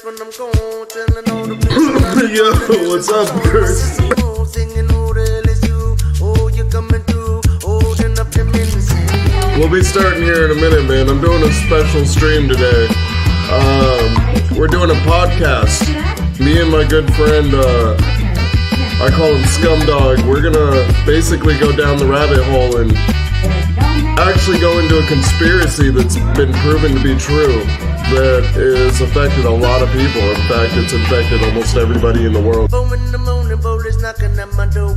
Yo, what's up, Chris? We'll be starting here in a minute, man. I'm doing a special stream today. We're doing a podcast. Me and my good friend, I call him Scumdog. We're gonna basically go down the rabbit hole and actually go into a conspiracy that's been proven to be true that has affected a lot of people. In fact, it's infected almost everybody in the world. In the morning, police knocking at my door.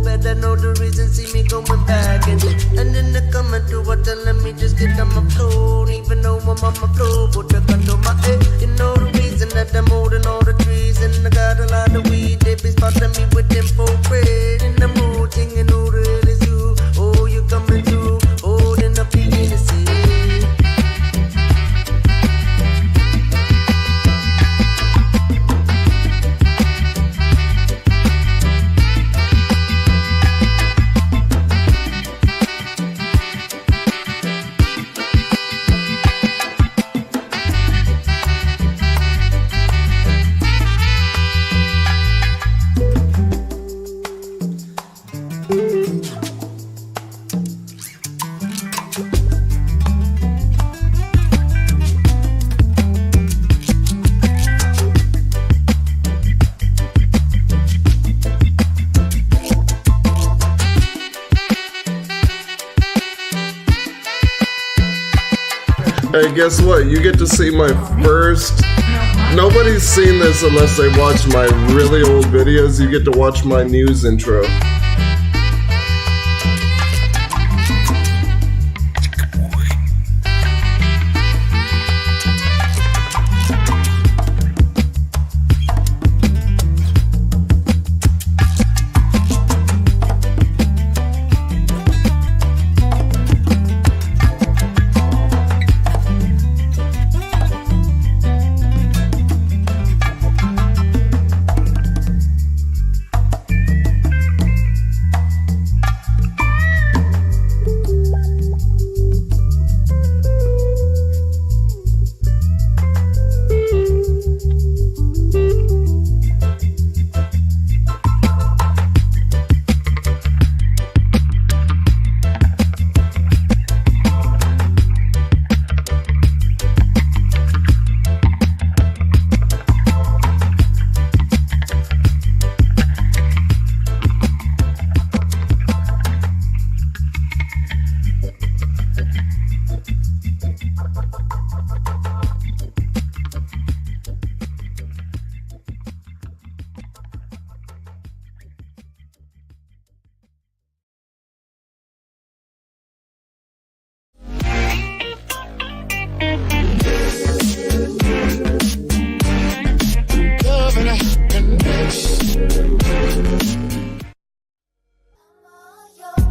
Better know the reason, see me going back. And then they come and do what telling me just get on my floor. Even though I'm on my floor, put the gun to my head. You know the reason that I'm holding all the trees. And I got a lot of weed, they be spotting me with them for bread. In the mood, singing who the hell is you? Oh, you coming through, holding up the Hennessy. Hey, guess what? You get to see my first... Nobody's seen this unless they watch my really old videos. You get to watch my news intro.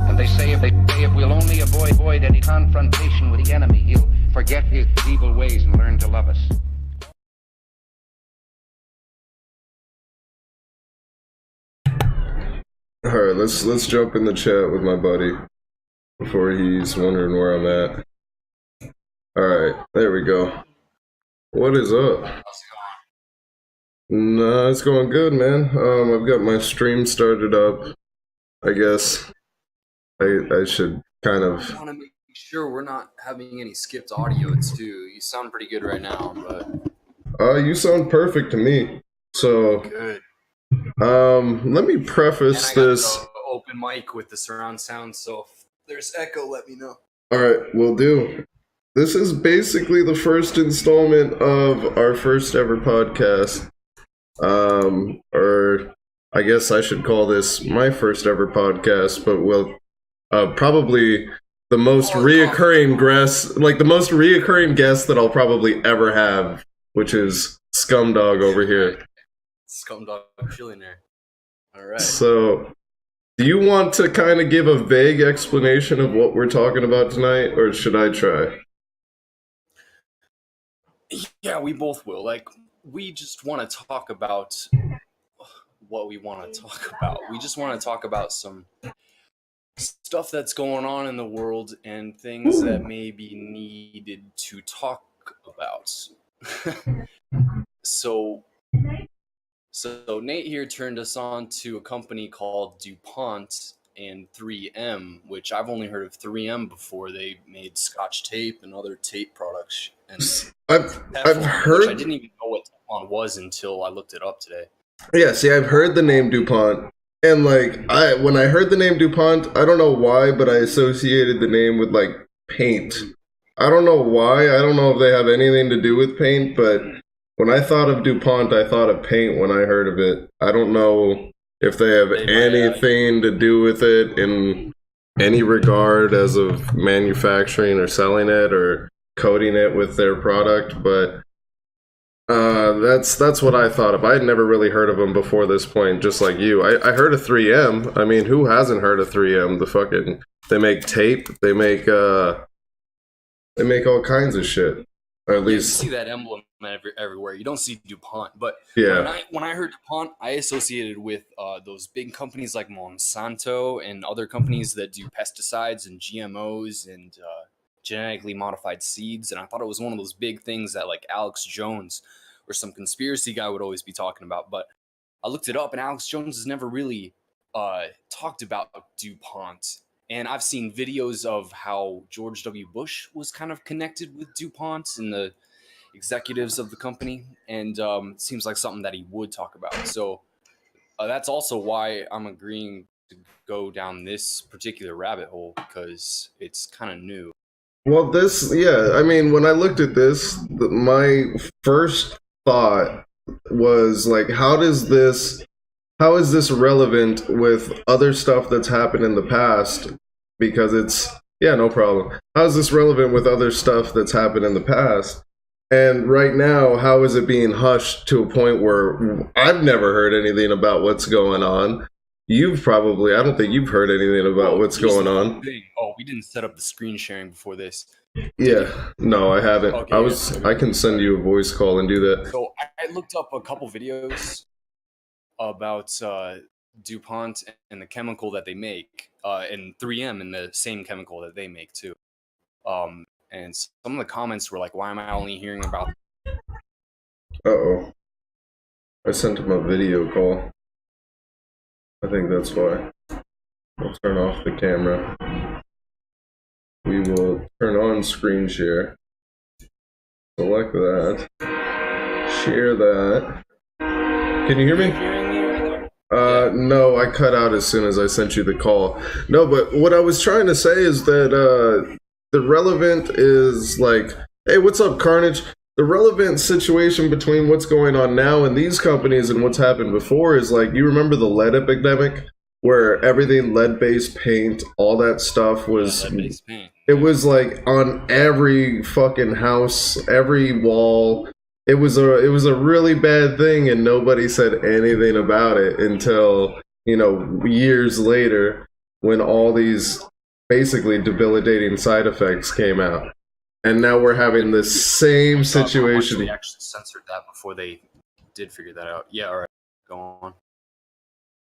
And they say if we'll only avoid any confrontation with the enemy, he'll forget his evil ways and learn to love us. Alright, let's jump in the chat with my buddy before he's wondering where I'm at. Alright, there we go. What is up? How's it Nah, it's going good, man. I've got my stream started up. I guess I should kind of... going? I want to make sure we're not having any skipped audio too. You sound pretty good right now, but You sound perfect to me. So, good. let me And preface I got this. the open mic with the surround sound, so if there's echo, let me know. Alright, will do. This is basically the first installment of our first ever podcast. Or I guess I should call this my first ever podcast, but will probably the most reoccurring guest, like the most reoccurring guest that I'll probably ever have, which is Scumdog over here. Scumdog Trillionaire. Alright. So, do you want to kind of give a vague explanation of what we're talking about tonight, or should I try? Yeah, we both will. Like, we just want to talk about what we want to talk about. We just want to talk about some stuff that's going on in the world and things that may be needed to talk about. So Nate here turned us on to a company called DuPont and 3M, which I've only heard of 3M before. They made Scotch tape and other tape products. And I've heard. I didn't even know what DuPont was until I looked it up today. Yeah, see, I've heard the name DuPont, and like when I heard the name DuPont, I don't know why, but I associated the name with like paint. I don't know why. I don't know if they have anything to do with paint, but when I thought of DuPont, I thought of paint when I heard of it. I don't know if they have anything to do with it in any regard as of manufacturing or selling it or coating it with their product, but that's what I thought of. I had never really heard of them before this point, just like you. I heard of 3M. I mean, who hasn't heard of 3M? They make tape. They make all kinds of shit. Or at least you see that emblem everywhere. You don't see DuPont, but yeah. When I heard DuPont, I associated with those big companies like Monsanto and other companies that do pesticides and GMOs and genetically modified seeds. And I thought it was one of those big things that like Alex Jones or some conspiracy guy would always be talking about. But I looked it up, and Alex Jones has never really talked about DuPont. And I've seen videos of how George W. Bush was kind of connected with DuPont and the executives of the company. And it seems like something that he would talk about. So that's also why I'm agreeing to go down this particular rabbit hole, because it's kind of new. Well, I mean, when I looked at this, my first thought was like, how is this relevant with other stuff that's happened in the past? Because no problem. How is this relevant with other stuff that's happened in the past? And right now, how is it being hushed to a point where I've never heard anything about what's going on? I don't think you've heard anything about what's going on. Oh, we didn't set up the screen sharing before this. Yeah, no, I haven't. Okay, I can send you a voice call and do that. So I looked up a couple videos about DuPont and the chemical that they make, and 3M and the same chemical that they make too. And some of the comments were like, why am I only hearing about... Uh-oh. I sent him a video call. I think that's why. I'll turn off the camera. We will turn on screen share. Select that. Share that. Can you hear me? No, I cut out as soon as I sent you the call. No, but what I was trying to say is that the relevant is like, hey, what's up, Carnage? The relevant situation between what's going on now in these companies and what's happened before is like, you remember the lead epidemic? Where everything lead-based paint, all that stuff was... lead-based paint. It was like on every fucking house, every wall. It was a really bad thing, and nobody said anything about it until, years later, when all these basically debilitating side effects came out. And now we're having the same situation. They actually censored that before they did figure that out. Yeah, all right, go on.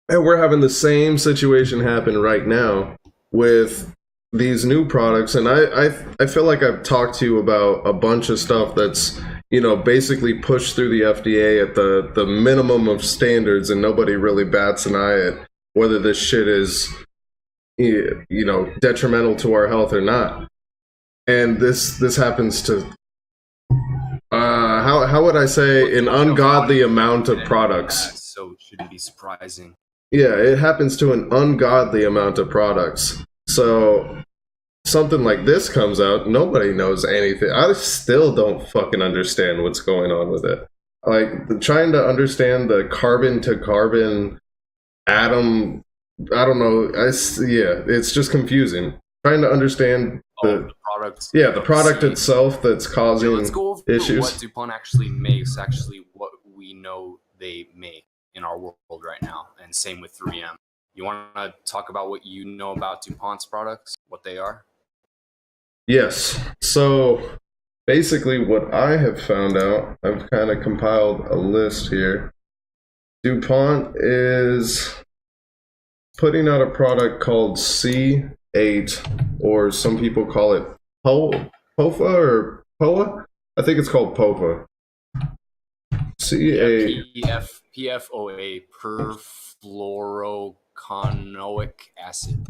And we're having the same situation happen right now with these new products. And I feel like I've talked to you about a bunch of stuff that's, basically pushed through the FDA at the minimum of standards, and nobody really bats an eye at whether this shit is, detrimental to our health or not. And this happens to, how would I say, an ungodly amount of products. So it shouldn't be surprising. Yeah, it happens to an ungodly amount of products. So something like this comes out, nobody knows anything. I still don't fucking understand what's going on with it. Like, trying to understand the carbon to carbon atom, I don't know. It's just confusing. Trying to understand the product. Yeah, the product itself that's causing let's go over issues. What DuPont actually makes, what we know they make in our world right now, and same with 3M. You want to talk about what you know about DuPont's products, what they are? Yes. So basically what I have found out, I've kind of compiled a list here. DuPont is putting out a product called C8, or some people call it POFA or POA. I think it's called POFA. PFOA, perfluoroconoic acid.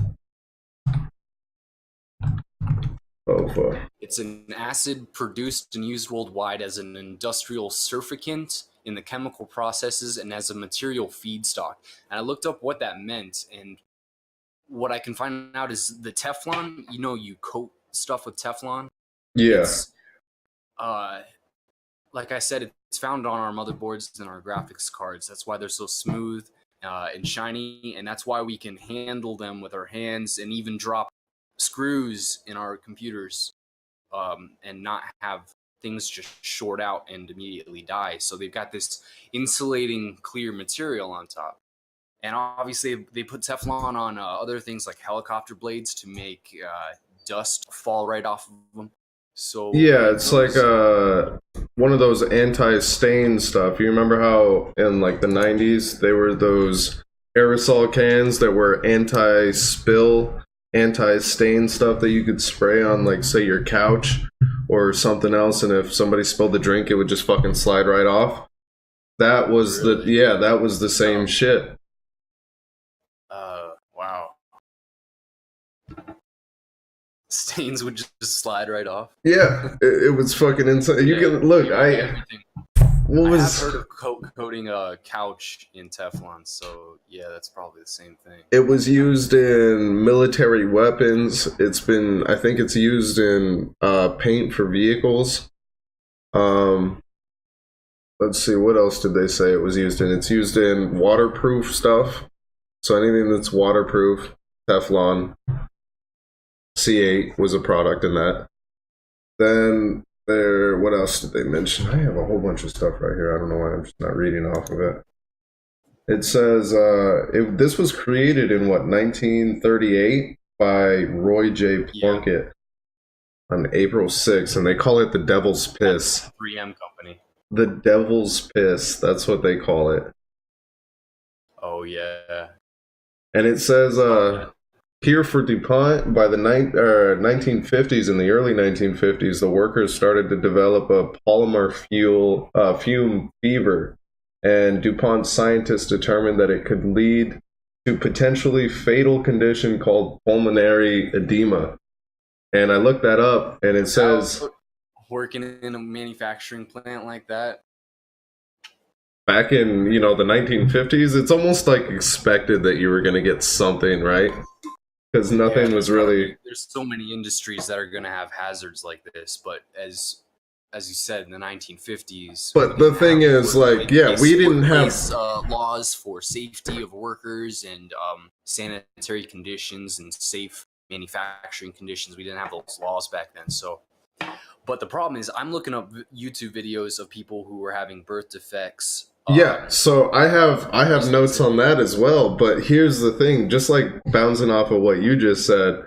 Oh, fuck. It's an acid produced and used worldwide as an industrial surfactant in the chemical processes and as a material feedstock. And I looked up what that meant, and what I can find out is the Teflon, you coat stuff with Teflon. Yeah. It's, like I said, it's found on our motherboards and our graphics cards. That's why they're so smooth and shiny, and that's why we can handle them with our hands and even drop screws in our computers and not have things just short out and immediately die. So they've got this insulating clear material on top. And obviously they put Teflon on other things like helicopter blades to make dust fall right off of them. So yeah, it's like one of those anti-stain stuff. You remember how in like the 90s they were those aerosol cans that were anti-spill, anti-stain stuff that you could spray on, like, say, your couch or something else, and if somebody spilled the drink, it would just fucking slide right off. That was that was the same shit. Wow. Stains would just slide right off. Yeah, it was fucking insane. You can look. Everything. What was? I have heard of coating a couch in Teflon, so yeah, that's probably the same thing. It was used in military weapons. I think it's used in paint for vehicles. Let's see, what else did they say it was used in? It's used in waterproof stuff. So anything that's waterproof, Teflon. C8 was a product in that. Then what else did they mention? I have a whole bunch of stuff right here. I don't know why I'm just not reading off of it. It says this was created in 1938 by Roy J. Plunkett on April 6th, and they call it the Devil's Piss. 3M company. The Devil's Piss, that's what they call it. Oh yeah. And it says here for DuPont, by the 1950s, in the early 1950s, the workers started to develop a polymer fume fever, and DuPont scientists determined that it could lead to potentially fatal condition called pulmonary edema. And I looked that up, and it says... Working in a manufacturing plant like that? Back in, the 1950s, it's almost like expected that you were going to get something, right? Because nothing was really... There's so many industries that are going to have hazards like this, but as you said, in the 1950s... But the thing is, we didn't have... laws for safety of workers and sanitary conditions and safe manufacturing conditions. We didn't have those laws back then, so... But the problem is, I'm looking up YouTube videos of people who were having birth defects. Yeah, so I have notes on that as well. But here's the thing: just like bouncing off of what you just said,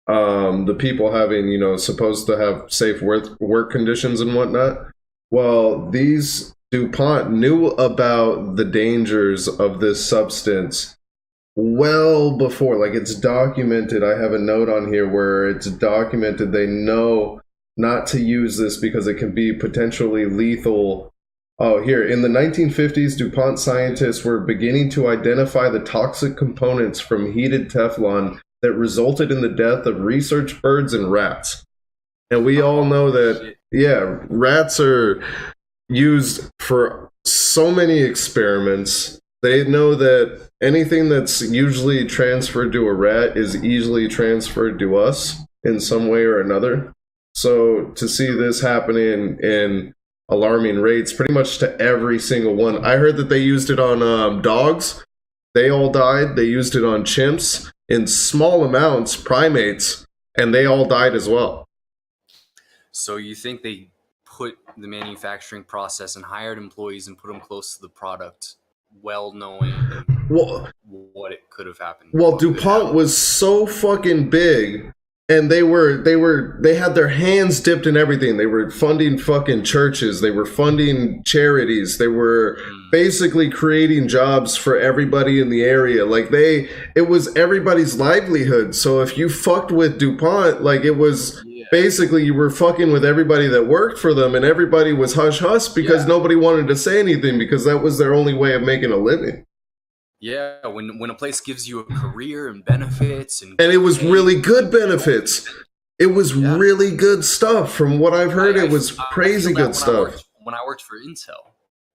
the people having supposed to have safe work conditions and whatnot. Well, these DuPont knew about the dangers of this substance well before. Like, it's documented. I have a note on here where it's documented. They know not to use this because it can be potentially lethal. Oh, here. In the 1950s, DuPont scientists were beginning to identify the toxic components from heated Teflon that resulted in the death of research birds and rats. And we all know that, rats are used for so many experiments. They know that anything that's usually transferred to a rat is easily transferred to us in some way or another. So to see this happening in alarming rates, pretty much to every single one. I heard that they used it on dogs. They all died. They used it on chimps in small amounts, primates, and they all died as well. So you think they put the manufacturing process and hired employees and put them close to the product, well knowing what it could have happened? Well, DuPont was so fucking big. And they had their hands dipped in everything. They were funding fucking churches. They were funding charities. They were basically creating jobs for everybody in the area. Like, it was everybody's livelihood. So if you fucked with DuPont, like, it was basically you were fucking with everybody that worked for them, and everybody was hush-hush because nobody wanted to say anything because that was their only way of making a living. Yeah, when a place gives you a career and benefits and it was really good benefits. It was really good stuff. From what I've heard, it was crazy good stuff. When I worked for Intel,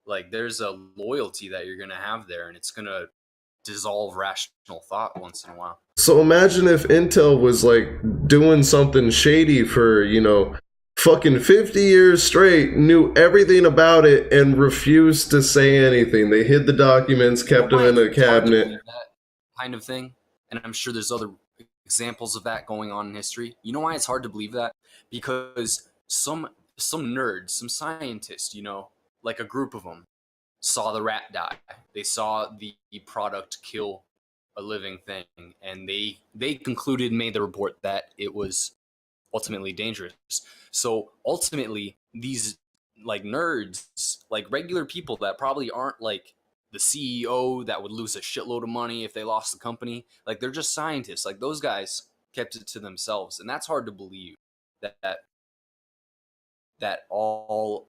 like there's a loyalty that you're gonna have there, and it's gonna dissolve rational thought once in a while. So imagine if Intel was like doing something shady for, fucking 50 years straight, knew everything about it, and refused to say anything. They hid the documents, kept them in a cabinet. That kind of thing. And I'm sure there's other examples of that going on in history. You know why it's hard to believe that? Because some nerds, some scientists, like a group of them, saw the rat die. They saw the product kill a living thing, and they concluded, made the report that it was ultimately dangerous. So ultimately, these like nerds, like regular people that probably aren't like the CEO that would lose a shitload of money if they lost the company, like they're just scientists. Like those guys kept it to themselves, and that's hard to believe that all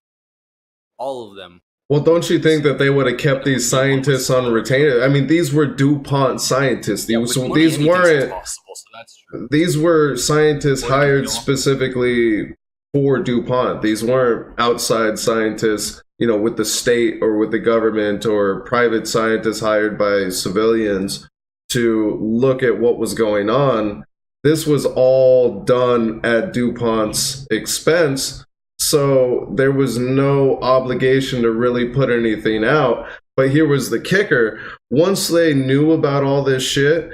of them. Well, don't you think that they would have kept these scientists on retainer? I mean, these were DuPont scientists. These weren't. Possible, so that's true. These were scientists hired specifically for DuPont. These weren't outside scientists, with the state or with the government, or private scientists hired by civilians to look at what was going on. This was all done at DuPont's expense. So there was no obligation to really put anything out. But here was the kicker. Once they knew about all this shit,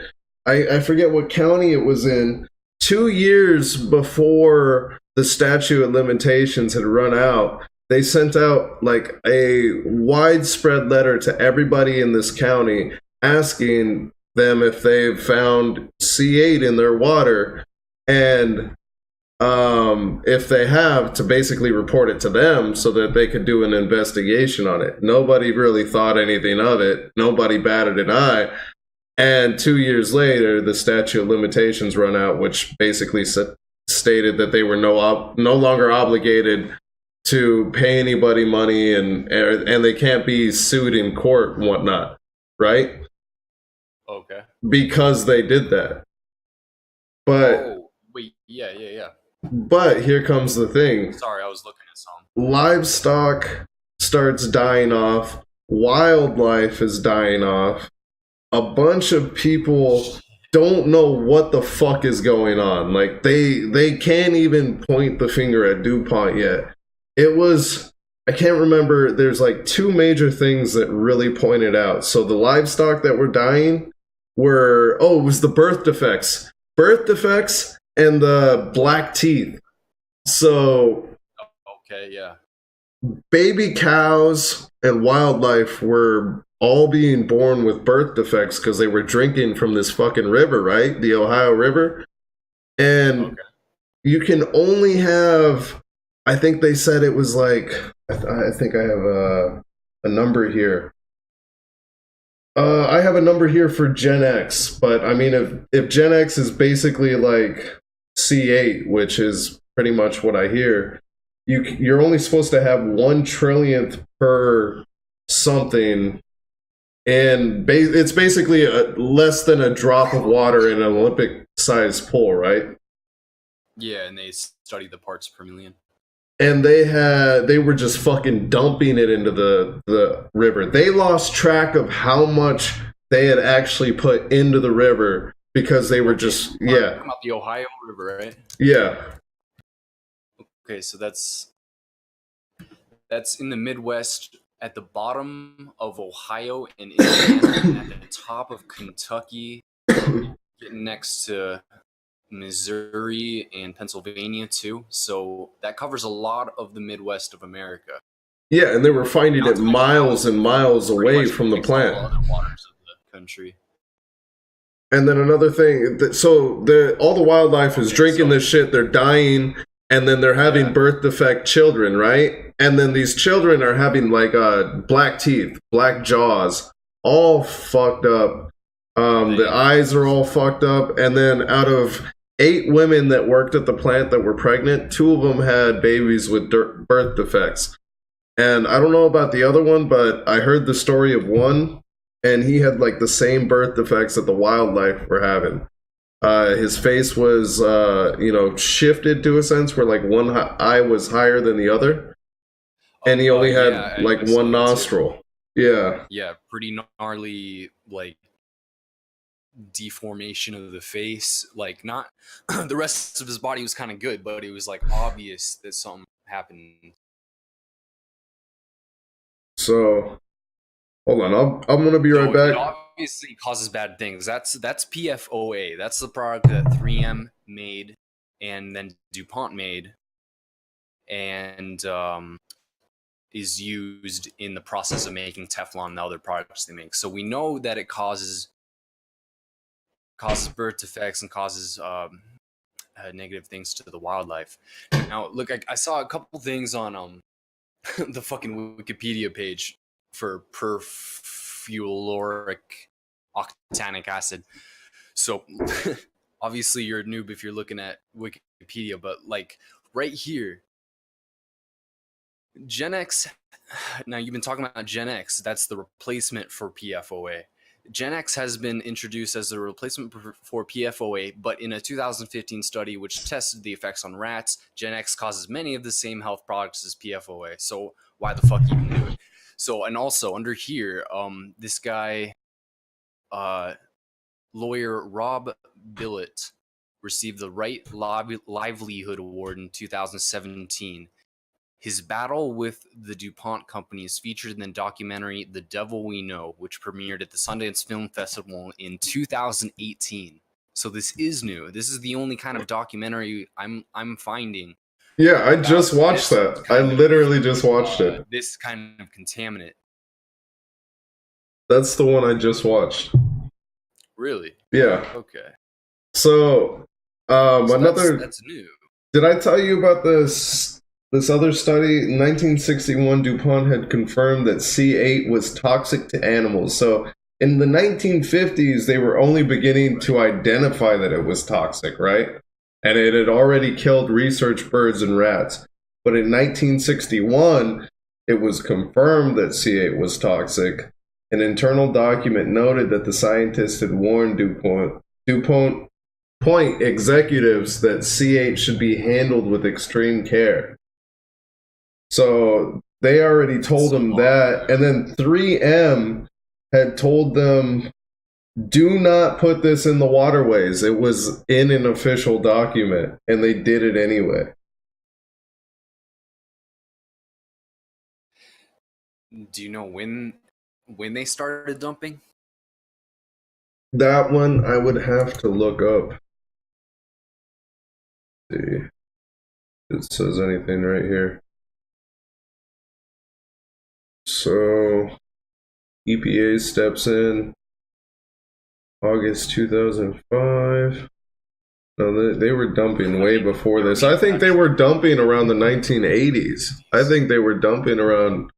I forget what county it was in, 2 years before the statute of limitations had run out, they sent out like a widespread letter to everybody in this county asking them if they've found C8 in their water, and if they have, to basically report it to them so that they could do an investigation on it. Nobody really thought anything of it. Nobody batted an eye. And 2 years later, the statute of limitations run out, which basically stated that they were no longer obligated to pay anybody money, and they can't be sued in court and whatnot, right? Okay. Because they did that. But wait, yeah. But here comes the thing. Sorry, I was looking at something. Livestock starts dying off. Wildlife is dying off. A bunch of people don't know what the fuck is going on. Like, they can't even point the finger at DuPont yet. I can't remember, there's like two major things that really pointed out. So the livestock that were dying it was the birth defects. Birth defects and the black teeth. So, okay, yeah. Baby cows and wildlife were all being born with birth defects because they were drinking from this fucking river, right? The Ohio River. And you can only have, I think they said it was like, I think I have a number here. I have a number here for Gen X, but I mean, if Gen X is basically like C8, which is pretty much what I hear, you're only supposed to have 1 trillionth per something, and it's basically less than a drop of water in an Olympic-sized pool, right? Yeah, and they study the parts per million. And they were just fucking dumping it into the river. They lost track of how much they had actually put into the river because they were just, talking about the Ohio River, right? Yeah. Okay, so that's in the Midwest, at the bottom of Ohio and Indiana, at the top of Kentucky, getting next to Missouri and Pennsylvania too. So that covers a lot of the Midwest of America. Yeah, and they were finding it miles and miles away from the plant. All other waters of the country. And then another thing, all the wildlife is drinking this shit, they're dying, and then they're having birth defect children, right? And then these children are having like black teeth, black jaws, all fucked up. The eyes are all fucked up, and then out of 8 women that worked at the plant that were pregnant. 2 of them had babies with birth defects. And I don't know about the other one, but I heard the story of one, and he had like the same birth defects that the wildlife were having. His face was, shifted to a sense where like one eye was higher than the other, and he only had like one nostril. Yeah. Yeah, pretty gnarly, like deformation of the face. Like, not the rest of his body was kind of good, but it was like obvious that something happened. So, hold on, I'm gonna be right back. It obviously causes bad things. That's PFOA. That's the product that 3M made and then DuPont made, and is used in the process of making Teflon and the other products they make. So we know that it causes birth defects and causes negative things to the wildlife. Now, look, I saw a couple things on the fucking Wikipedia page for perfluoric octanic acid. So obviously you're a noob if you're looking at Wikipedia, but like right here, Gen X. Now, you've been talking about Gen X. That's the replacement for PFOA. Gen X has been introduced as a replacement for PFOA, but in a 2015 study which tested the effects on rats, Gen X causes many of the same health products as PFOA. So why the fuck even do it? So, and also under here, this guy, lawyer Rob Billet, received the Right Livelihood Award in 2017. His battle with the DuPont company is featured in the documentary The Devil We Know, which premiered at the Sundance Film Festival in 2018. So this is new. This is the only kind of documentary I'm finding. Yeah, I just watched that. I literally just watched it. This kind of contaminant. That's the one I just watched. Really? Yeah. Okay. So, that's new. Did I tell you about this other study? In 1961, DuPont had confirmed that C8 was toxic to animals. So in the 1950s, they were only beginning to identify that it was toxic, right? And it had already killed research birds and rats. But in 1961, it was confirmed that C8 was toxic. An internal document noted that the scientists had warned DuPont executives that C8 should be handled with extreme care. So they already told them that. And then 3M had told them, do not put this in the waterways. It was in an official document, and they did it anyway. Do you know when they started dumping? That one I would have to look up. Let's see if it says anything right here. So EPA steps in August 2005. No, they were dumping way before this. I think they were dumping around the 1980s. I think they were dumping around,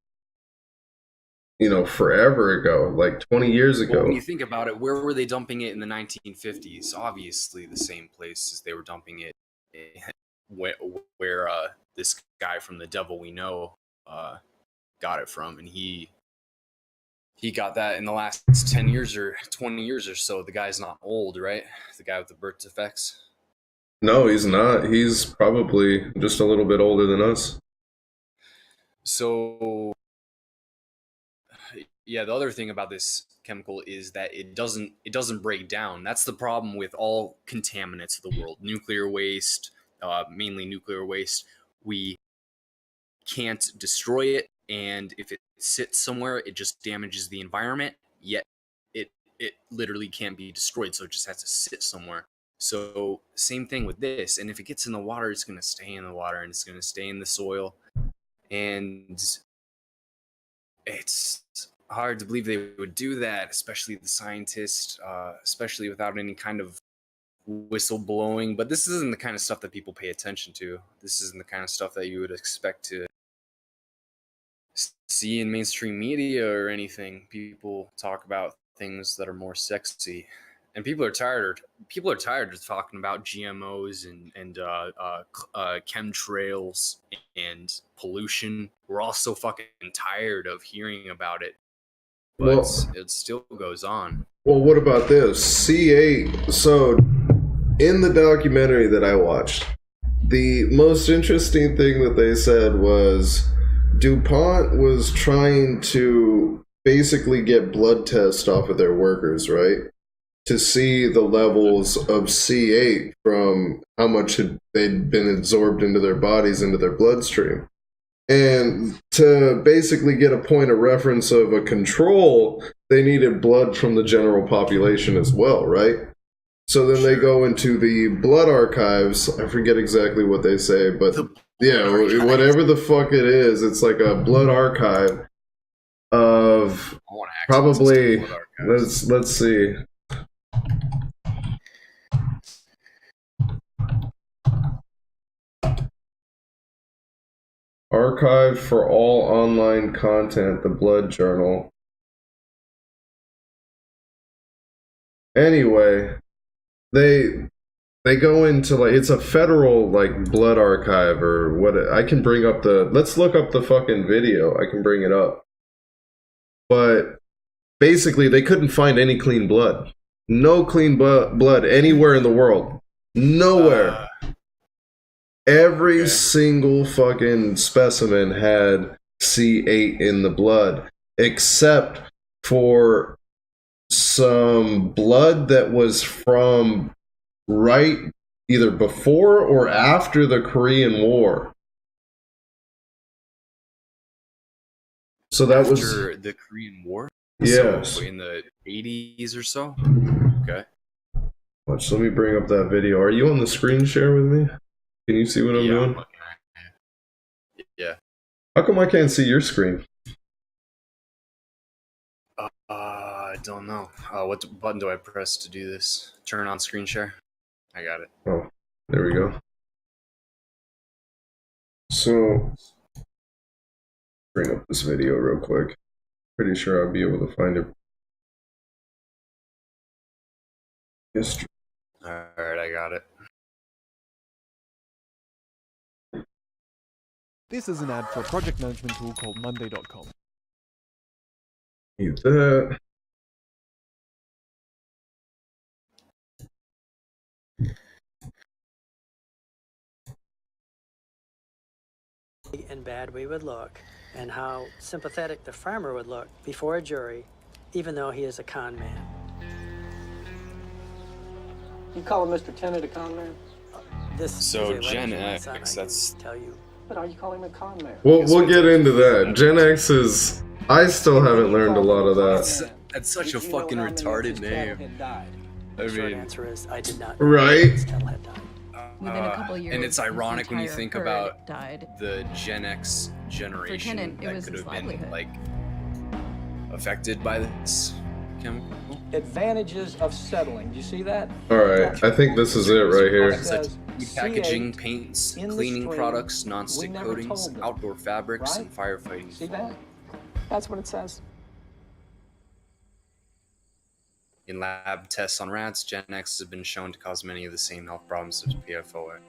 forever ago, like 20 years ago. Well, when you think about it, where were they dumping it in the 1950s? Obviously, the same places they were dumping it, where this guy from The Devil We Know got it from, and he got that in the last 10 years or 20 years or so. The guy's not old, right? The guy with the birth defects. No, he's not. He's probably just a little bit older than us. So yeah, the other thing about this chemical is that it doesn't break down. That's the problem with all contaminants of the world. Nuclear waste, mainly nuclear waste. We can't destroy it, and if it sits somewhere, it just damages the environment. Yet it literally can't be destroyed, so it just has to sit somewhere. So same thing with this. And if it gets in the water, it's going to stay in the water, and it's going to stay in the soil. And it's hard to believe they would do that, especially the scientists, especially without any kind of whistleblowing. But this isn't the kind of stuff that people pay attention to. This isn't the kind of stuff that you would expect to see in mainstream media or anything. People talk about things that are more sexy. And people are tired. People are tired of talking about GMOs and chemtrails and pollution. We're all so fucking tired of hearing about it, but Well, it still goes on. well, what about this? C8. So, in the documentary that I watched, the most interesting thing that they said was DuPont was trying to basically get blood tests off of their workers, right? To see the levels of C8 from how much they'd been absorbed into their bodies, into their bloodstream. And to basically get a point of reference of a control, they needed blood from the general population as well, right? So then they go into the blood archives. I forget exactly what they say, but yeah, whatever the fuck it is, it's like a blood archive of probably, let's see. Archive for all online content, the Blood Journal. Anyway, they go into like, it's a federal like blood archive or what. I can bring up let's look up the fucking video. I can bring it up. But basically they couldn't find any clean blood. No clean blood anywhere in the world. Nowhere. Every single fucking specimen had C8 in the blood, except for some blood that was from right either before or after the Korean War. So that was after the Korean War? Yes. So in the 80s or so? Okay. Watch, let me bring up that video. Are you on the screen share with me? Can you see what I'm doing? Yeah. How come I can't see your screen? I don't know. What button do I press to do this? Turn on screen share? I got it. Oh, there we go. So, bring up this video real quick. Pretty sure I'll be able to find it. History. Alright, I got it. This is an ad for a project management tool called Monday.com. Need that. And bad we would look, and how sympathetic the farmer would look before a jury, even though he is a con man. You call Mr. Tennant a con man? This So is a letter Gen from my X, son, I can that's- tell you. But are you calling him a con man? We'll get into that. Gen X is... I still haven't learned a lot of that. That's such a Did you know fucking how many of retarded his cattle name. had died? I Short mean, answer is I did not know Right? his cattle had died. Within a couple years, and it's his ironic when you entire think herd about died. the Gen X generation Tennant, it that was could his have been livelihood. like affected by this chemical. Advantages of settling. Do you see that? Alright, I think this is it right here. It says Packaging, C8 paints, in the cleaning stream. products, We non-stick never coatings, told them, outdoor fabrics, right? and firefighting. See that? That's what it says. In lab tests on rats, Gen X has been shown to cause many of the same health problems as PFOA.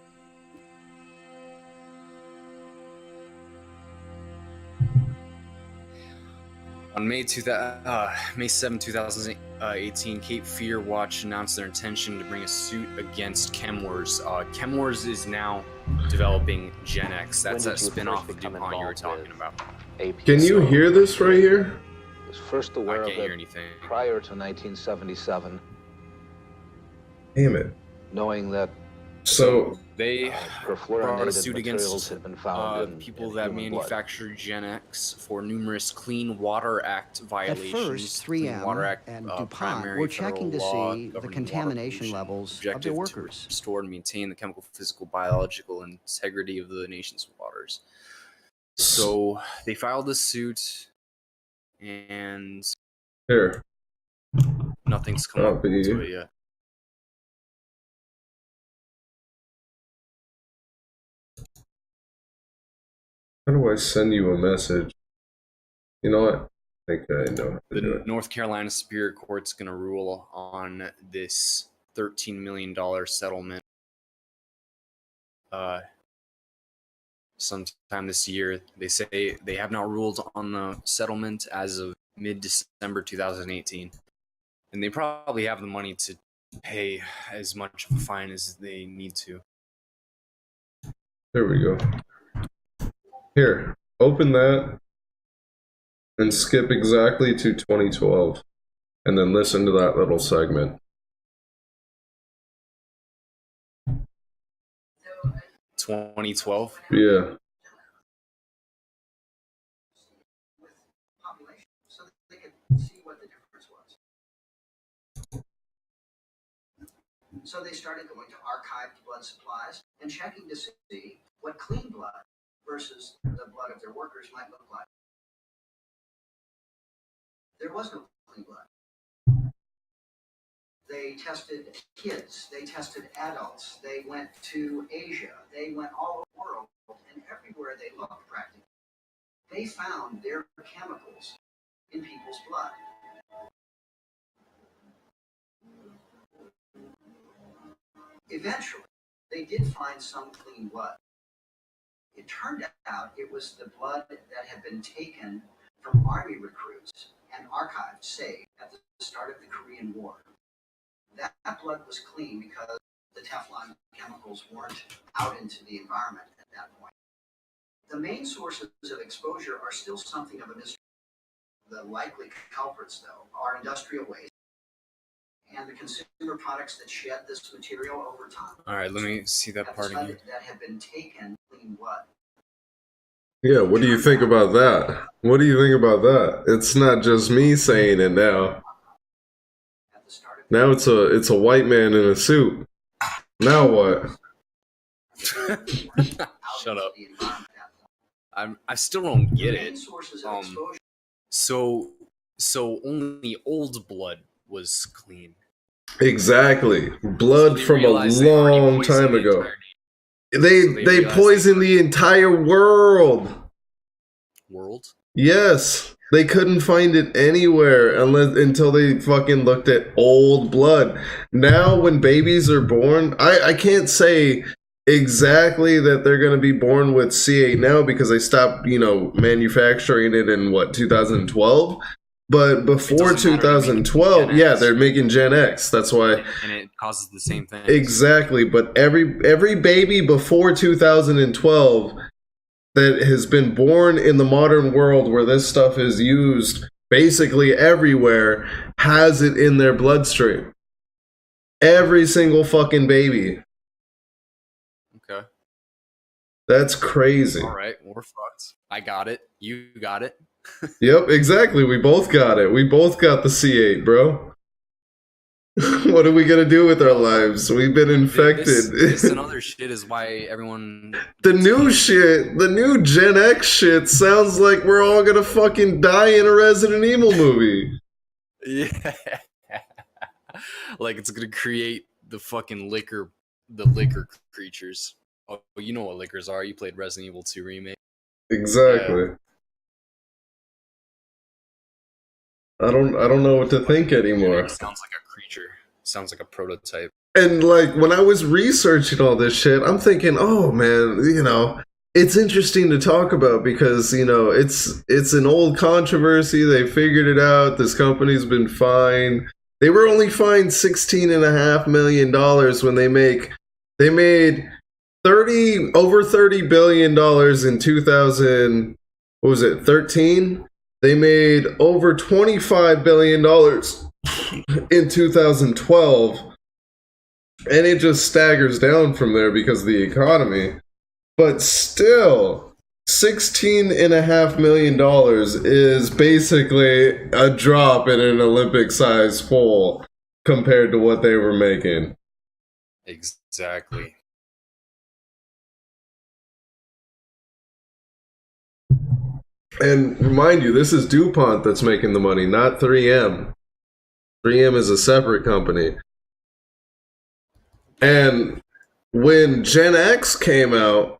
On May 7, 2018, Cape Fear Watch announced their intention to bring a suit against ChemWars. ChemWars is now developing Gen X. That's that spin-off of DuPont you were talking about. Can you hear this right here? Was first I aware can't of hear it anything. prior to 1977, Damn it. knowing that So, They brought a perfluorinated suit materials against had been found in people in that human blood. manufactured Gen X for numerous Clean Water Act violations. first, Clean 3M Water Act, and uh, DuPont primary were checking to federal law see the governing water contamination pollution, levels of objective their to workers. restore and maintain the chemical, physical, biological integrity of the nation's waters. So they filed a suit, and here. nothing's come up Copy. to it yet. How do I send you a message? You know what? think I know how to do The it. North Carolina Superior Court's going to rule on this $13 million settlement sometime this year. They say they have not ruled on the settlement as of mid-December 2018. And they probably have the money to pay as much of a fine as they need to. There we go. Here, open that and skip exactly to 2012 and then listen to that little segment. 2012? Yeah. So they could see what the difference was. So they started going to archived blood supplies and checking to see what clean blood versus the blood of their workers might look like. There was no clean blood. They tested kids, they tested adults, they went to Asia, they went all over the world, and everywhere they looked practically, they found their chemicals in people's blood. Eventually, they did find some clean blood. It turned out it was the blood that had been taken from army recruits and archived, saved at the start of the Korean War. That blood was clean because the Teflon chemicals weren't out into the environment at that point. The main sources of exposure are still something of a mystery. The likely culprits, though, are industrial waste and the consumer products that shed this material over time. All right, let me see that part again. That have been taken clean blood. Yeah, what do you think about that? What do you think about that? It's not just me saying it now. Now it's a white man in a suit. Now what? Shut up. I still don't get it. So only old blood was clean. Exactly. Blood from a long time ago. They poisoned the entire world. World? Yes. They couldn't find it anywhere until they fucking looked at old blood. Now when babies are born, I can't say exactly that they're going to be born with C8 now because they stopped, manufacturing it in 2012. But before 2012, yeah, they're making Gen X. That's why. And it causes the same thing. Exactly. But every baby before 2012 that has been born in the modern world where this stuff is used basically everywhere has it in their bloodstream. Every single fucking baby. Okay. That's crazy. All right, we're fucked. I got it. You got it. Yep, exactly. We both got it. We both got the C8, bro. What are we gonna do with our lives? We've been infected. This and other shit is why everyone... The new Gen X shit sounds like we're all gonna fucking die in a Resident Evil movie. Yeah. Like it's gonna create the fucking liquor creatures. Oh, you know what liquors are. You played Resident Evil 2 Remake. Exactly. Yeah. I don't know what to think anymore. It sounds like a creature. Sounds like a prototype. And like when I was researching all this shit, I'm thinking, oh man, it's interesting to talk about because, it's an old controversy. They figured it out. This company's been fined. They were only fined $16.5 million when they made over $30 billion in 2013. They made over $25 billion in 2012. And it just staggers down from there because of the economy. But still, $16.5 million is basically a drop in an Olympic-sized pool compared to what they were making. Exactly. And remind you, this is DuPont that's making the money, not 3M. 3M is a separate company. And when Gen X came out,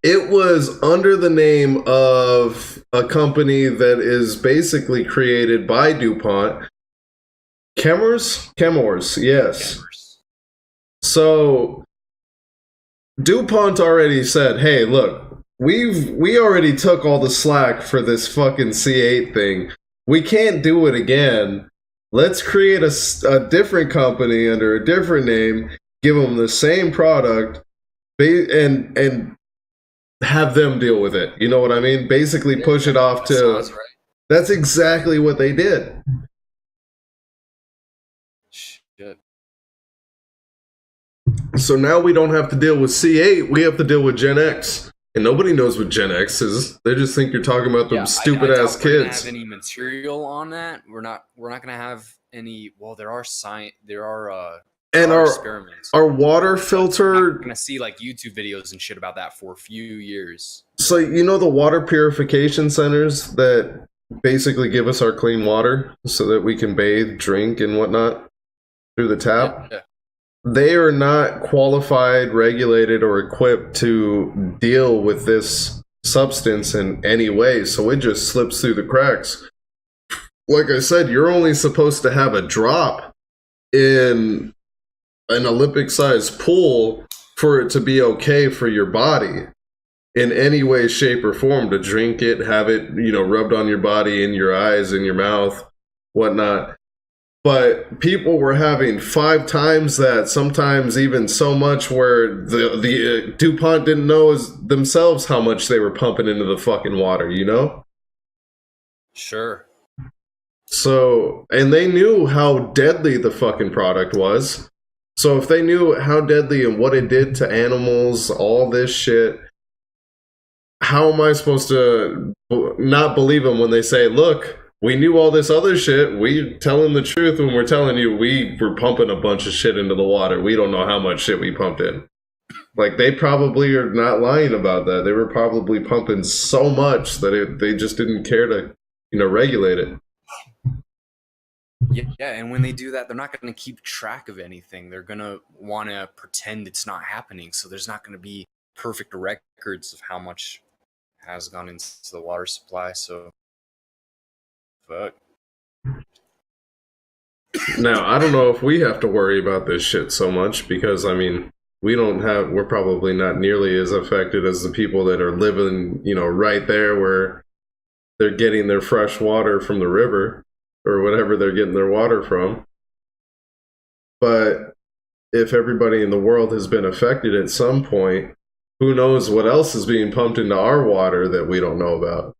It was under the name of a company that is basically created by DuPont. Chemours, yes. Chemours. So DuPont already said, hey, look, we already took all the slack for this fucking C8 thing. We can't do it again. Let's create a different company under a different name, give them the same product, and have them deal with it. You know what I mean? Basically push it off to... Sounds right. That's exactly what they did. Shit. So now we don't have to deal with C8, we have to deal with Gen X. And nobody knows what Gen X is. They just think you're talking about them stupid ass I doubt we're gonna kids. have any material on that. We're not gonna have any. Well, there are And experiments. our water We're filter. not gonna see like YouTube videos and shit about that for a few years. So you know the water purification centers that basically give us our clean water so that we can bathe, drink, and whatnot through the tap. Yeah. They are not qualified, regulated, or equipped to deal with this substance in any way, so it just slips through the cracks. Like I said, you're only supposed to have a drop in an Olympic-sized pool for it to be okay for your body in any way, shape, or form, to drink it, have it, rubbed on your body, in your eyes, in your mouth, whatnot. But people were having 5 times that, sometimes even so much where the DuPont didn't know themselves how much they were pumping into the fucking water, Sure. So, and they knew how deadly the fucking product was. So if they knew how deadly and what it did to animals, all this shit, how am I supposed to not believe them when they say, look, we knew all this other shit. We telling the truth when we're telling you we were pumping a bunch of shit into the water. We don't know how much shit we pumped in. Like, they probably are not lying about that. They were probably pumping so much that they just didn't care to, regulate it. Yeah, and when they do that, they're not going to keep track of anything. They're going to want to pretend it's not happening. So there's not going to be perfect records of how much has gone into the water supply. So, fuck. Now, I don't know if we have to worry about this shit so much because, we're probably not nearly as affected as the people that are living, right there where they're getting their fresh water from the river or whatever they're getting their water from. But if everybody in the world has been affected at some point, who knows what else is being pumped into our water that we don't know about.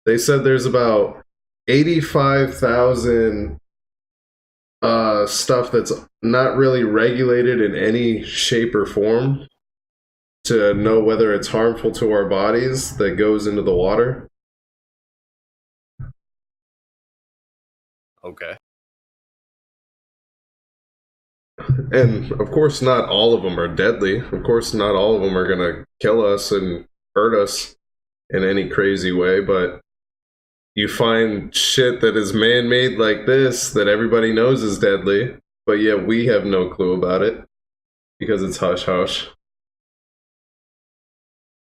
They said there's about 85,000 stuff that's not really regulated in any shape or form to know whether it's harmful to our bodies that goes into the water. Okay. And of course not all of them are deadly. Of course not all of them are gonna kill us and hurt us in any crazy way, but you find shit that is man-made like this that everybody knows is deadly, but yet we have no clue about it because it's hush-hush.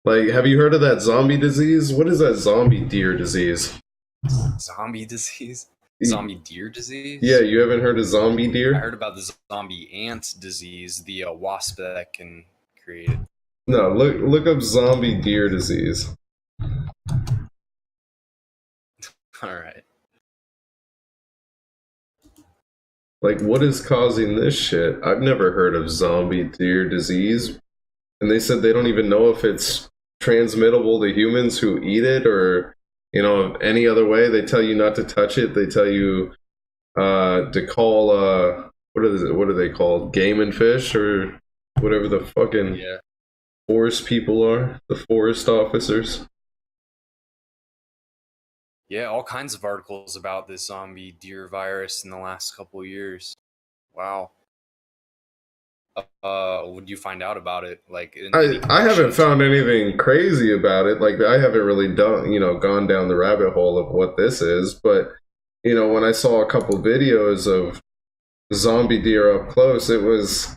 Like, have you heard of that zombie disease? What is that zombie deer disease? Zombie disease? Zombie deer disease? Yeah, you haven't heard of zombie deer? I heard about the zombie ant disease, the wasp that can create it. No, look up zombie deer disease. All right. Like, what is causing this shit? I've never heard of zombie deer disease. And they said they don't even know if it's transmittable to humans who eat it or, any other way. They tell you not to touch it. They tell you to call, what are they called? Game and fish or whatever the fucking forest people are. The forest officers. Yeah, all kinds of articles about this zombie deer virus in the last couple of years. Wow. What did you find out about it? Like, I haven't found anything crazy about it. Like, I haven't really gone down the rabbit hole of what this is. But, when I saw a couple videos of zombie deer up close, it's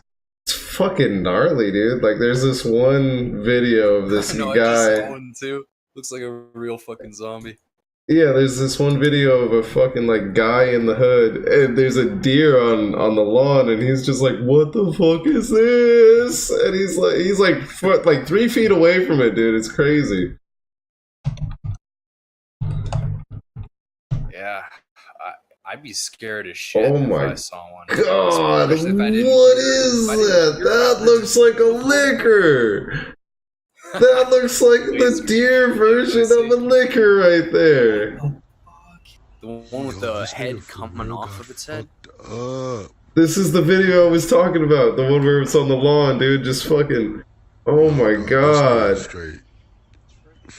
fucking gnarly, dude. Like, there's this one video of this I know, I just saw guy. one too. Looks like a real fucking zombie. Yeah, there's this one video of a fucking like guy in the hood, and there's a deer on the lawn, and he's just like, "What the fuck is this?" And he's like 3 feet away from it, dude. It's crazy. Yeah, I'd be scared as shit Oh if my I saw one. God, what Especially if I didn't- is if I didn't that? hear That about looks it. like a liquor. That looks like the deer version of a liquor right there. The one with the head coming off of its head. This is the video I was talking about. The one where it's on the lawn, dude. Just fucking. Oh my God.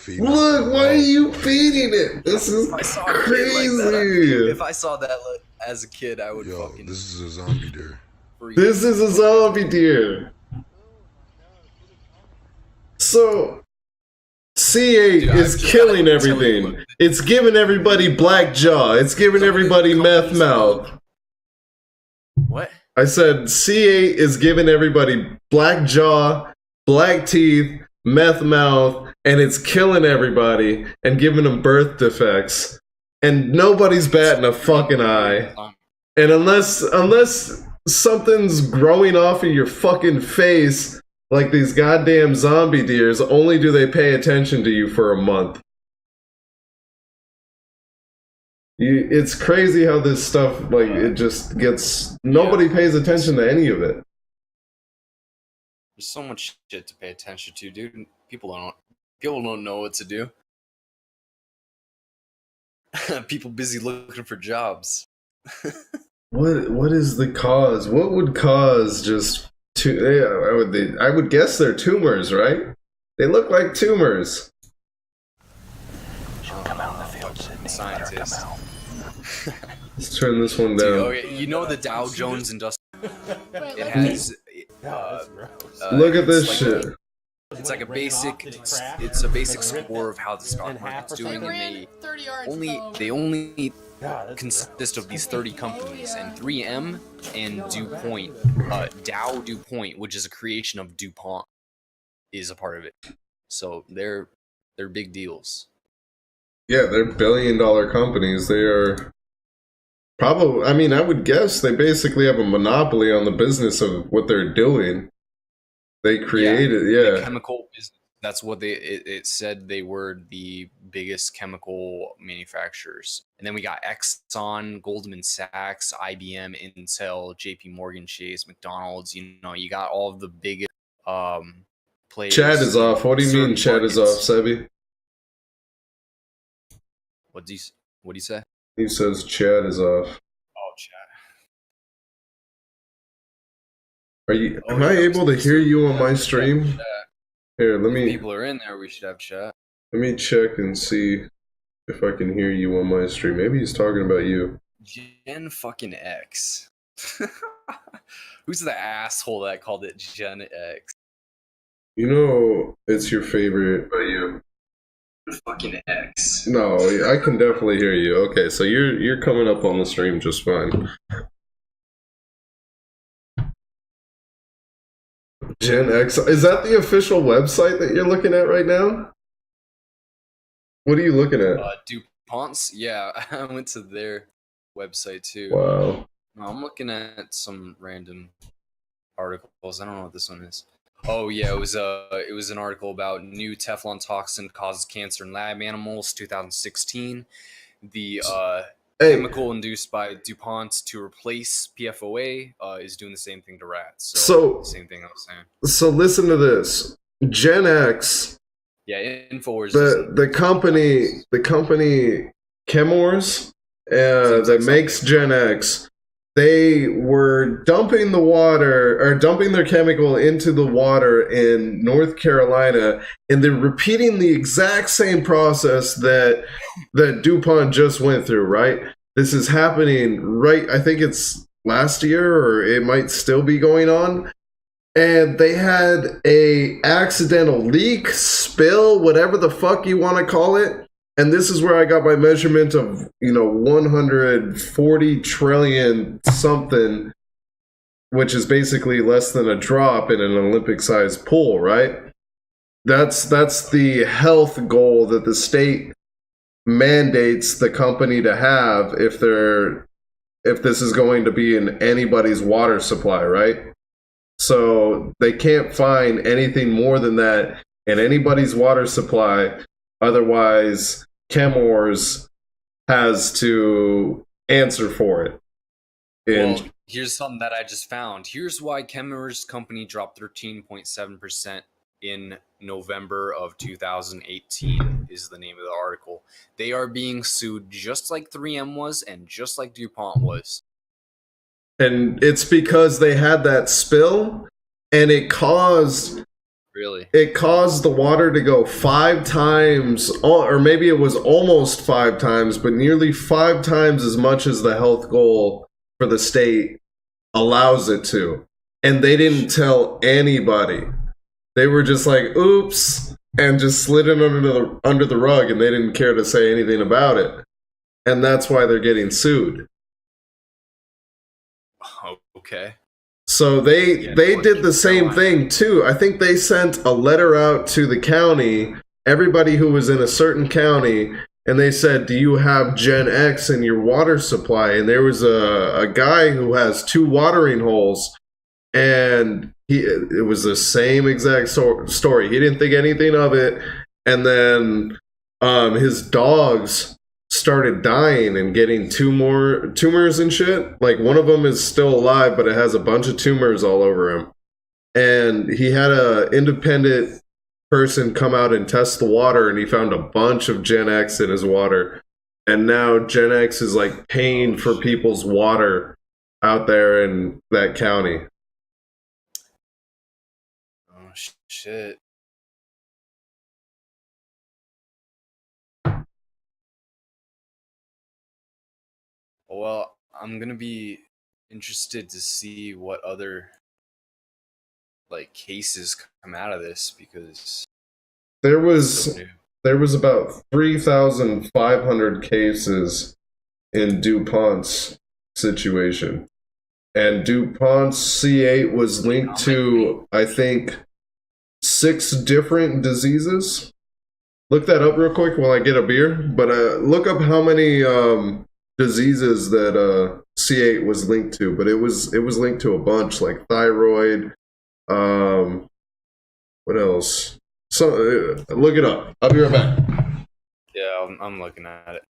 Look, why are you feeding it? This is If I saw a kid like that, crazy. if I saw that as a kid, I would fucking. This is a zombie deer. This is a zombie deer. So, C8 Dude, is I've just killing gotta tell you, everything. It's giving everybody black jaw. It's giving everybody meth mouth. What? I said C8 is giving everybody black jaw, black teeth, meth mouth, and it's killing everybody and giving them birth defects. And nobody's batting a fucking eye. And unless something's growing off of your fucking face, like these goddamn zombie deers, only do they pay attention to you for a month. It's crazy how this stuff, like, it just gets... Nobody pays attention to any of it. There's so much shit to pay attention to, dude. People don't know what to do. People busy looking for jobs. What is the cause? What would cause just... I would guess they're tumors, right? They look like tumors. Scientist. Let's turn this one down. Dude, okay, you know the Dow Jones Industrial. It has. Look at this it's shit. It's like a basic. It's a basic score of how the stock market's doing, and they only consist of these 30 companies, and 3M and DuPont, Dow DuPont, which is a creation of DuPont, is a part of it. So they're big deals. Yeah, they're billion-dollar companies. They are probably... I mean, I would guess they basically have a monopoly on the business of what they're doing. They created, The chemical business. That's what it said. They were the biggest chemical manufacturers. And then we got Exxon, Goldman Sachs, IBM, Intel, JP Morgan Chase, McDonald's. You know, you got all of the biggest players. Chat is off. What do you mean chat is off, Sebi? What do you say? He says chat is off. Oh, chat. Am I able to hear you on my stream? Here, let If me people are in there, we should have chat. check and see if I can hear you on my stream. Maybe he's talking about you. Gen fucking X. Who's the asshole that called it Gen X? You know it's your favorite, but you. Fucking X. No, I can definitely hear you. Okay, so you're coming up on the stream just fine. Gen X, is that the official website that you're looking at right now? What are you looking at? DuPont's? Yeah, I went to their website too. Wow. No, I'm looking at some random articles. I don't know what this one is. Oh yeah, it was an article about new Teflon toxin causes cancer in lab animals, 2016. The chemical induced by DuPont to replace PFOA is doing the same thing to rats. So same thing I was saying. So listen to this. Gen X. Yeah, Infowars. The company Chemours that makes Gen X. They were dumping their chemical into the water in North Carolina, and they're repeating the exact same process that DuPont just went through, right? This is happening I think it's last year, or it might still be going on. And they had a accidental leak, spill, whatever the fuck you want to call it. And this is where I got my measurement of, 140 trillion something. which is basically less than a drop in an Olympic-sized pool, right? That's the health goal that the state mandates the company to have if this is going to be in anybody's water supply, right? So they can't find anything more than that in anybody's water supply. Otherwise, Chemours has to answer for it. Well, here's something that I just found. Here's why Chemours company dropped 13.7% in November of 2018 is the name of the article. They are being sued just like 3M was and just like DuPont was. And it's because they had that spill, and it caused the water to go 5 times, or maybe it was almost 5 times, but nearly 5 times as much as the health goal for the state allows it to. And they didn't tell anybody. They were just like, oops, and just slid it under the rug, and they didn't care to say anything about it. And that's why they're getting sued. Okay. So they did the same thing too. I think they sent a letter out to the county, everybody who was in a certain county, and they said, do you have Gen X in your water supply? And there was a guy who has 2 watering holes, and it was the same exact story. He didn't think anything of it, and then his dogs started dying and getting tumors and shit. Like, one of them is still alive, but it has a bunch of tumors all over him. And he had a independent person come out and test the water, and he found a bunch of Gen X in his water. And now Gen X is like paying for people's water out there in that county. Oh shit. Well, I'm gonna be interested to see what other cases come out of this, because there was about 3,500 cases in DuPont's situation, and DuPont's C8 was linked to, I think, 6 different diseases. Look that up real quick while I get a beer. But look up how many diseases that C8 was linked to. But it was linked to a bunch, like thyroid. What else? So look it up. I'll be right back. Yeah, I'm looking at it.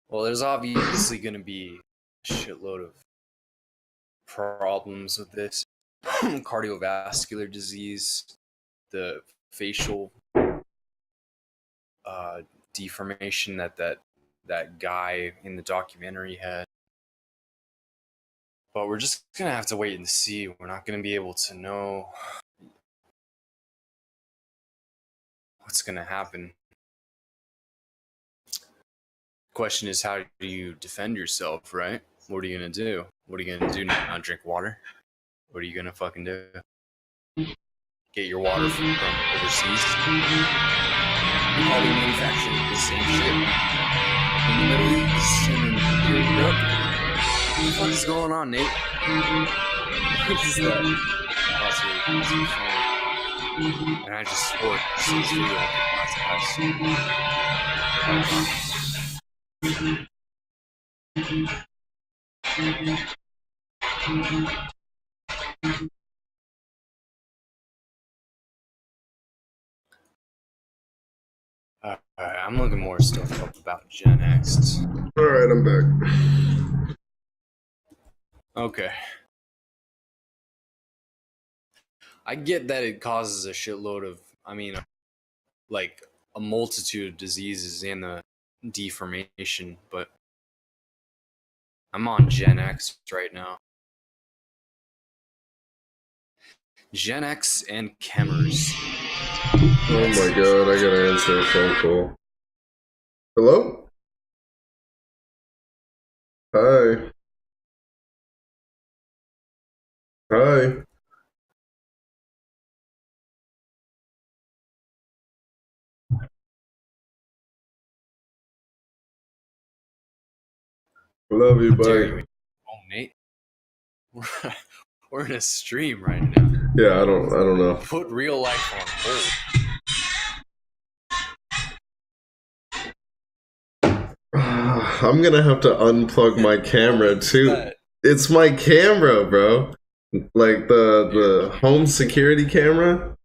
Well, there's obviously going to be a shitload of problems with this. Cardiovascular disease, the facial deformation that guy in the documentary had. But we're just going to have to wait and see. We're not going to be able to know what's going to happen. Question is, how do you defend yourself, right? What are you going to do? What are you going to do? Not drink water? What are you going to fucking do? Get your water from overseas? You're probably manufacturing the same shit in the Middle East and in Europe. What the fuck is going on, Nate? What is that? That's really funny. And I just swore to see this video Alright, I'm looking more stuff up about Gen X. Alright, I'm back. Okay. I get that it causes a shitload of, a multitude of diseases and the deformation, but I'm on Gen X right now. Gen X and Chemours. Oh my god, I gotta answer a phone call. Hello? Hi. Hi. Love you, How dare buddy. you? Oh, Nate. We're in a stream right now. Yeah, I don't know. Put real life on hold. I'm gonna have to unplug my camera too. That- It's my camera, bro. Like the home security camera.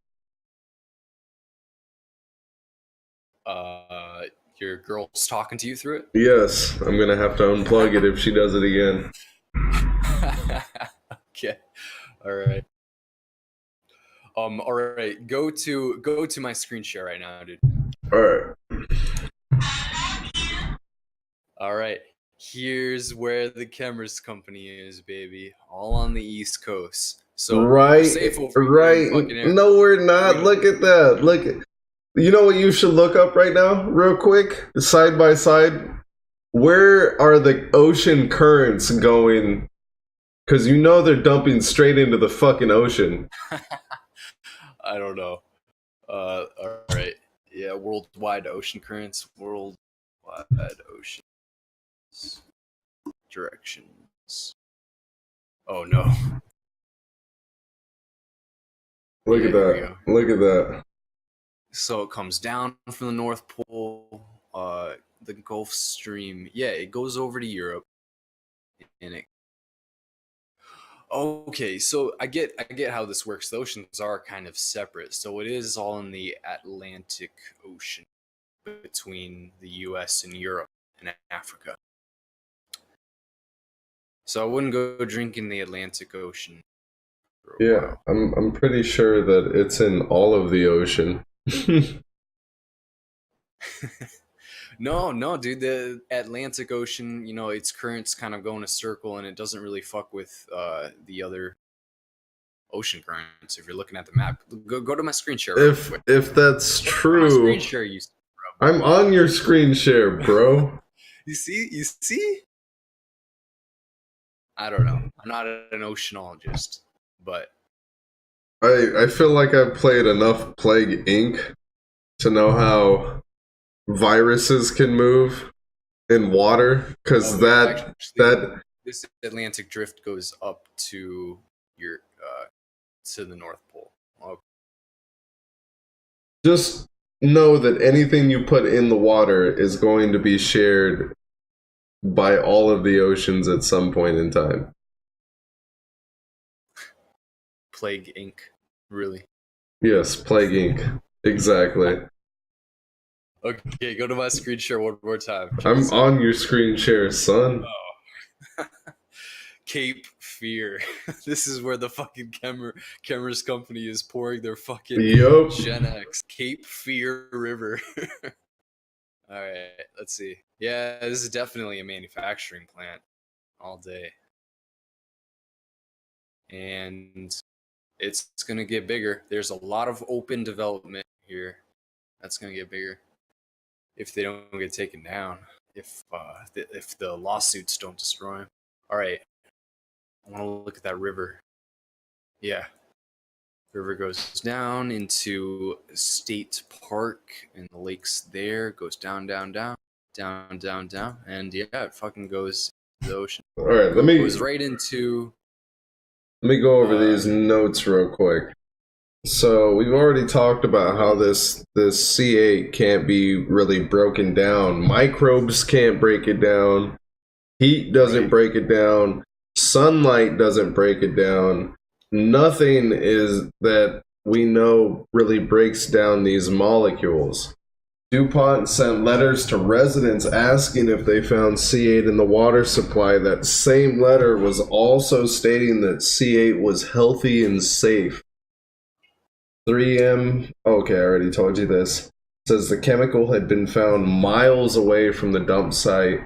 Your girl's talking to you through it? Yes, I'm gonna have to unplug it if she does it again. Okay. All right. All right. Go to my screen share right now, dude. All right. All right. Here's where the cameras company is, baby. All on the East Coast. So we're Right, safe over here in right. fucking Arizona. No, we're not. Look at that. Look at. You know what you should look up right now, real quick, side by side. Where are the ocean currents going? Because you know they're dumping straight into the fucking ocean. I don't know. All right. Yeah, worldwide ocean currents. Worldwide ocean directions. Oh no. Look Yeah, at here we that. Look at that. So it comes down from the North Pole, the Gulf Stream. Yeah, it goes over to Europe, and it. Okay, so I get how this works. The oceans are kind of separate, so it is all in the Atlantic Ocean between the U.S. and Europe and Africa. So I wouldn't go drink in the Atlantic Ocean. for a Yeah, while. I'm pretty sure that it's in all of the ocean. No, dude. The Atlantic Ocean, its currents kind of go in a circle, and it doesn't really fuck with the other ocean currents. If you're looking at the map, go to my screen share. real quick. If that's My true, screen share, I'm on your screen share, bro. you see. I don't know. I'm not an oceanologist, but I feel like I've played enough Plague Inc. to know how viruses can move in water, because that this Atlantic drift goes up to your to the North Pole. Okay. just know that anything you put in the water is going to be shared by all of the oceans at some point in time. Plague Inc. Really? Yes, Plague Inc. Exactly. Okay, go to my screen share one more time. I'm on your screen share, son. Cape Fear. This is where the fucking cameras company is pouring their fucking Yup. Gen X. Cape Fear River. All right, let's see. Yeah, this is definitely a manufacturing plant all day. And it's going to get bigger. There's a lot of open development here. That's going to get bigger if they don't get taken down, if the lawsuits don't destroy them. All right. I want to look at that river. Yeah. River goes down into State Park, and the lake's there. Goes down, down, down, down, down, down, and yeah, it fucking goes to the ocean. All right, let me Goes right into. go over these notes real quick. So we've already talked about how this C8 can't be really broken down. Microbes can't break it down. Heat doesn't break it down. Sunlight doesn't break it down. Nothing is that we know really breaks down these molecules. DuPont sent letters to residents asking if they found C8 in the water supply. That same letter was also stating that C8 was healthy and safe. 3M, okay, I already told you this, says the chemical had been found miles away from the dump site.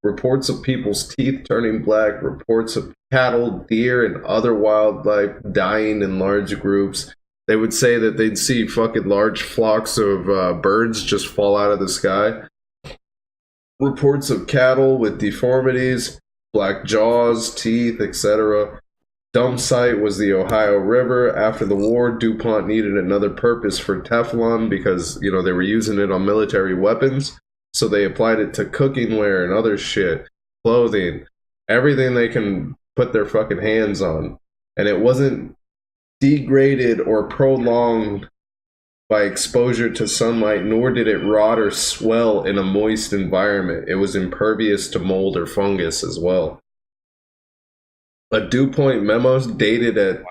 Reports of people's teeth turning black, reports of cattle, deer, and other wildlife dying in large groups. They would say that they'd see fucking large flocks of birds just fall out of the sky. Reports of cattle with deformities, black jaws, teeth, etc. Dump site was the Ohio River. After the war, DuPont needed another purpose for Teflon because, they were using it on military weapons. So they applied it to cooking ware and other shit. clothing, everything they can put their fucking hands on. And it wasn't degraded or prolonged by exposure to sunlight, nor did it rot or swell in a moist environment. It was impervious to mold or fungus as well. A Dew Point memo dated at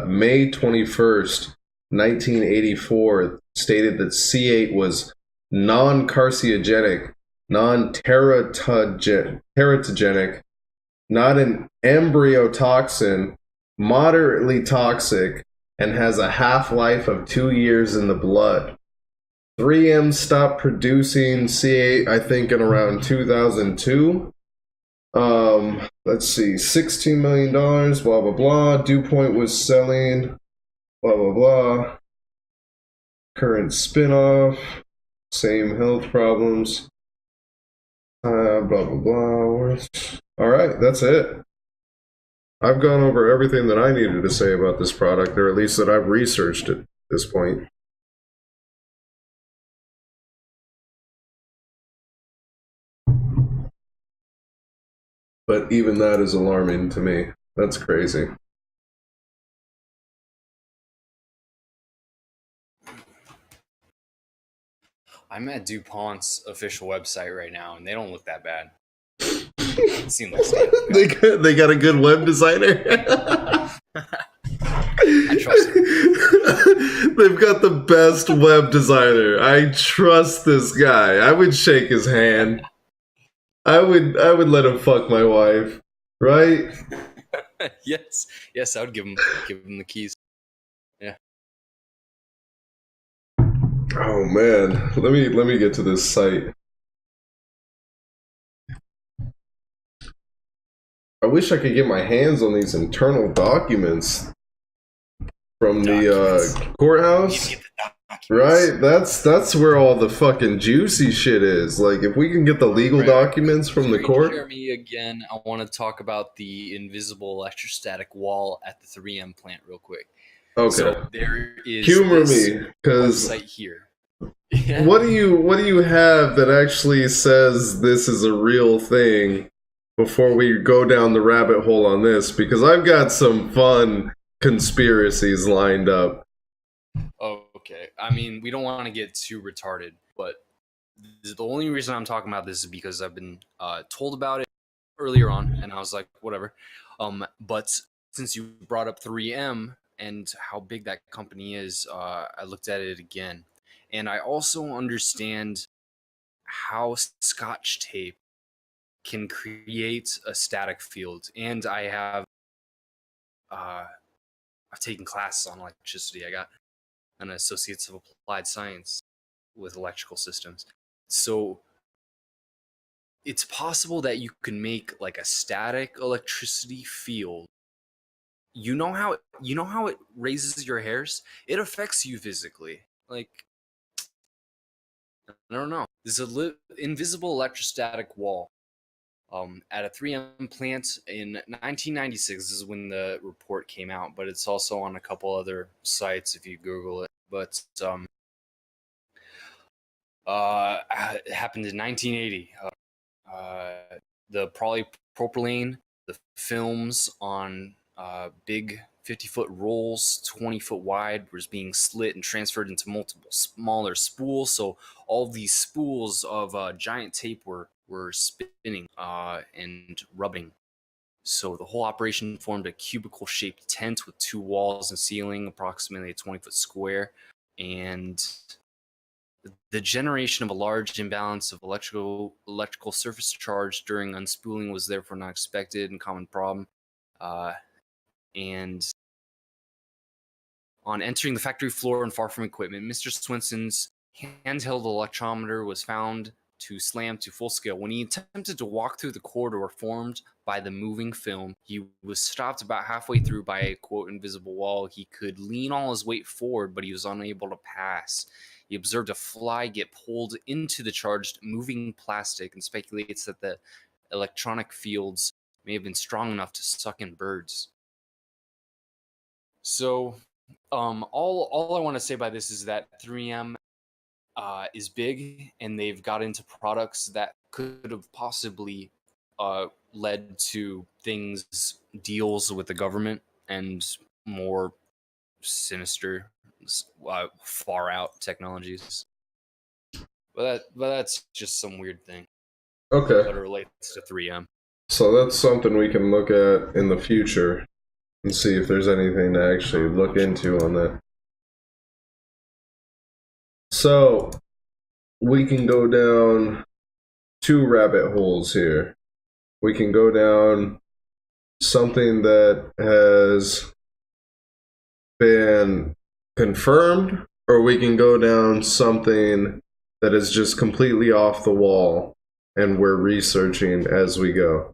May 21st, 1984, stated that C8 was non-carcinogenic, non-teratogenic, not an embryotoxin, moderately toxic, and has a half-life of 2 years in the blood. 3M stopped producing C8, I think, in around 2002. Let's see, $16 million, blah, blah, blah. Dew Point was selling, blah, blah, blah. Current spin-off, same health problems. Blah, blah, blah. All right, that's it. I've gone over everything that I needed to say about this product, or at least that I've researched at this point. But even that is alarming to me. That's crazy. I'm at DuPont's official website right now, and they don't look that bad. It seems like they got a good web designer. I trust him. They've got the best web designer. I trust this guy. I would shake his hand. I would let him fuck my wife, right? Yes, I would give him the keys. Yeah. Oh man, let me get to this site. I wish I could get my hands on these internal documents from the courthouse. Right? That's where all the fucking juicy shit is. Like, if we can get the legal documents from the court. Hear me again. I want to talk about the invisible electrostatic wall at the 3M plant real quick. Okay. So there is humor me, because website here. What do you have that actually says this is a real thing before we go down the rabbit hole on this? Because I've got some fun conspiracies lined up. Oh, okay. I mean, we don't want to get too retarded, but the only reason I'm talking about this is because I've been told about it earlier on, and I was like, whatever. But since you brought up 3M and how big that company is, I looked at it again. And I also understand how Scotch tape can create a static field. And I have I've taken classes on electricity. I got an Associates of Applied Science with electrical systems. So it's possible that you can make like a static electricity field. You know how it raises your hairs? It affects you physically. Like, I don't know. There's a invisible electrostatic wall at a 3M plant in 1996. This is when the report came out, but it's also on a couple other sites if you Google it. But it happened in 1980. The polypropylene, the films on big 50-foot rolls, 20-foot wide, was being split and transferred into multiple smaller spools. So all of these spools of giant tape were spinning and rubbing. So the whole operation formed a cubicle-shaped tent with 2 walls and ceiling, approximately a 20-foot square. And the generation of a large imbalance of electrical surface charge during unspooling was therefore not expected and common problem. And on entering the factory floor and far from equipment, Mr. Swenson's handheld electrometer was found to slam to full scale. When he attempted to walk through the corridor formed by the moving film, he was stopped about halfway through by a, quote, invisible wall. He could lean all his weight forward, but he was unable to pass. He observed a fly get pulled into the charged moving plastic and speculates that the electronic fields may have been strong enough to suck in birds. So, all I want to say by this is that 3M is big, and they've got into products that could have possibly led to deals with the government and more sinister, far out technologies. But that's just some weird thing. Okay. That relates to 3M. So that's something we can look at in the future and see if there's anything to actually look into on that. So we can go down 2 rabbit holes here. We can go down something that has been confirmed, or we can go down something that is just completely off the wall and we're researching as we go.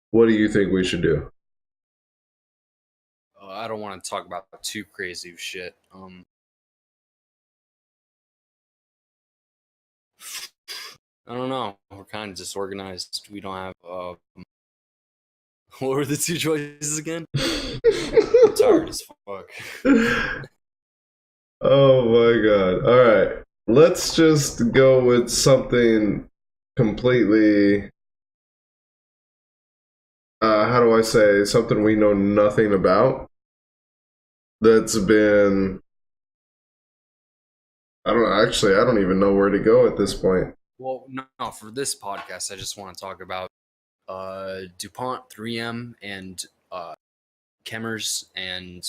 What do you think we should do? I don't want to talk about too crazy shit. I don't know. We're kind of disorganized. We don't have. What were the 2 choices again? I'm tired as fuck. Oh my god. Alright. Let's just go with something completely. How do I say? Something we know nothing about. That's been. I don't even know where to go at this point. Well, no, for this podcast, I just want to talk about DuPont, 3M, and Chemours, and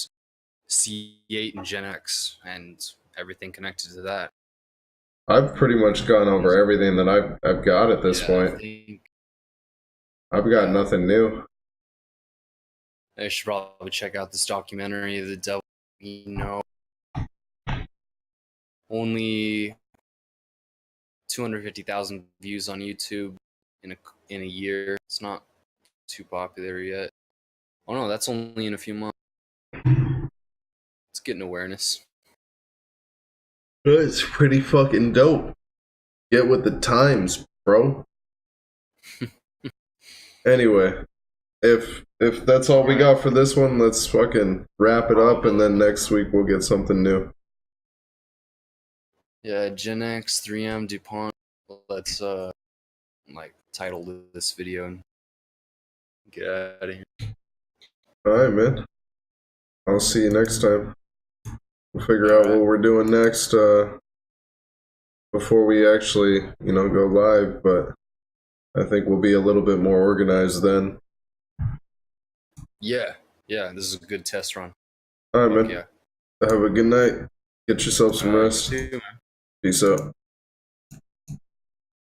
C8 and Gen X, and everything connected to that. I've pretty much gone over everything that I've got at this point. I've got nothing new. I should probably check out this documentary, The Devil You Know. Only 250,000 views on YouTube in a year. It's not too popular yet. Oh no, that's only in a few months. It's getting awareness. It's pretty fucking dope. Get with the times, bro. Anyway, if that's all we got for this one, let's fucking wrap it up, and then next week we'll get something new. Yeah, Gen X, 3M, DuPont. Let's title this video and get out of here. Alright, man. I'll see you next time. We'll figure out what we're doing next before we actually, go live, but I think we'll be a little bit more organized then. Yeah, this is a good test run. Alright, man. Yeah. Have a good night. Get yourself some rest. You too, man. Peace out.